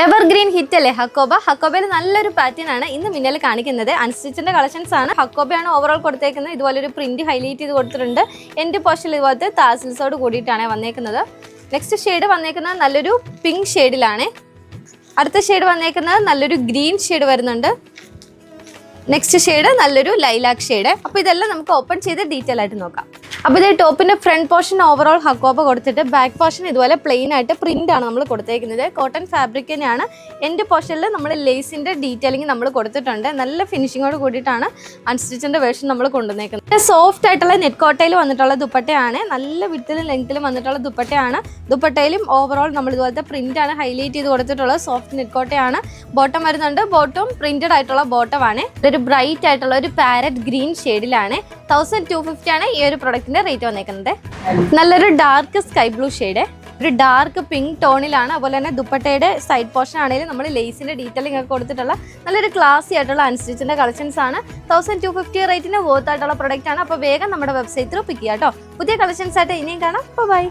Evergreen hit അല്ലേ ഹക്കോബ. ഹക്കോബയിൽ നല്ലൊരു pattern ആണ് ഇന്ന് മിന്നൽ കാണിക്കുന്നത്. അൺസ്റ്റിച്ചിന്റെ കളക്ഷൻസ് ആണ്. ഹക്കോബയാണ് ഓവറോൾ കൊടുത്തേക്കുന്നത്. ഇതുപോലെ ഒരു പ്രിന്റ് ഹൈലൈറ്റ് ചെയ്ത് കൊടുത്തിട്ടുണ്ട്. എൻഡ് പോർഷനിൽ ഇതുപോലത്തെ താസിൽസോട് കൂടിയിട്ടാണ് വന്നേക്കുന്നത്. നെക്സ്റ്റ് ഷെയ്ഡ് വന്നേക്കുന്നത് നല്ലൊരു പിങ്ക് ഷെയ്ഡിലാണ്. അടുത്ത ഷെയ്ഡ് വന്നേക്കുന്നത് നല്ലൊരു ഗ്രീൻ ഷെയ്ഡ് വരുന്നുണ്ട്. നെക്സ്റ്റ് ഷെയ്ഡ് നല്ലൊരു ലൈലാക്ക് ഷെയ്ഡ്. അപ്പോൾ ഇതെല്ലാം നമുക്ക് ഓപ്പൺ ചെയ്ത് ഡീറ്റെയിൽ ആയിട്ട് നോക്കാം. അപ്പോൾ ഇത് ടോപ്പിന്റെ ഫ്രണ്ട് പോർഷൻ ഓവറോൾ ഹക്കോബ കൊടുത്തിട്ട് ബാക്ക് പോർഷൻ ഇതുപോലെ പ്ലെയിൻ ആയിട്ട് പ്രിന്റ് ആണ് നമ്മൾ കൊടുത്തേക്കുന്നത്. കോട്ടൺ ഫാബ്രിക് തന്നെയാണ്. എൻഡ് പോർഷനിൽ നമ്മൾ ലേസിന്റെ ഡീറ്റെയിലിംഗ് നമ്മൾ കൊടുത്തിട്ടുണ്ട്. നല്ല ഫിനിഷിങ്ങോട് കൂടിയിട്ടാണ് അൺസ്റ്റിച്ചിന്റെ വേർഷൻ നമ്മൾ കൊണ്ടുവന്നേക്കുന്നത്. സോഫ്റ്റ് ആയിട്ടുള്ള നെറ്റ് കോട്ടയിൽ വന്നിട്ടുള്ള ദുപ്പട്ടയാണ്. നല്ല വിഡ്ത്തിലും ലെങ്ത്തിലും വന്നിട്ടുള്ള ദുപ്പട്ടയാണ്. ദുപ്പട്ടയിലും ഓവറോൾ നമ്മൾ ഇതുപോലത്തെ പ്രിന്റ് ആണ് ഹൈലൈറ്റ് ചെയ്ത് കൊടുത്തിട്ടുള്ളത്. സോഫ്റ്റ് നെറ്റ് കോട്ടയാണ്. ബോട്ടം വരുന്നുണ്ട്. ബോട്ടം പ്രിന്റഡ് ആയിട്ടുള്ള ബോട്ടമാണ്. ഇതൊരു ബ്രൈറ്റ് ആയിട്ടുള്ള ഒരു പാരറ്റ് ഗ്രീൻ ഷെയ്ഡിലാണ്. 1250 ആണ് ഈ ഒരു പ്രൊഡക്റ്റിന്റെ റേറ്റ് വന്നേക്കുന്നത്. നല്ലൊരു ഡാർക്ക് സ്കൈ ബ്ലൂ ഷെയ്ഡ്, ഒരു ഡാർക്ക് പിങ്ക് ടോണിലാണ്. അതുപോലെ തന്നെ ദുപ്പട്ടയുടെ സൈഡ് പോർഷൻ ആണെങ്കിലും നമ്മൾ ലേസിന്റെ ഡീറ്റെയിലിംഗ് ഒക്കെ കൊടുത്തിട്ടുള്ള നല്ലൊരു ക്ലാസി ആയിട്ടുള്ള അൺസ്റ്റിച്ചിന്റെ കളക്ഷൻസ് ആണ്. 1250 റേറ്റിന് വർത്ത് ആയിട്ടുള്ള പ്രൊഡക്റ്റ് ആണ്. അപ്പോൾ വേഗം നമ്മുടെ വെബ്സൈറ്റ് ത്രൂ പിക്ക് ചെയ്യാം കേട്ടോ. പുതിയ കളക്ഷൻസ് ആയിട്ട് ഇനിയും കാണാം. ബൈ.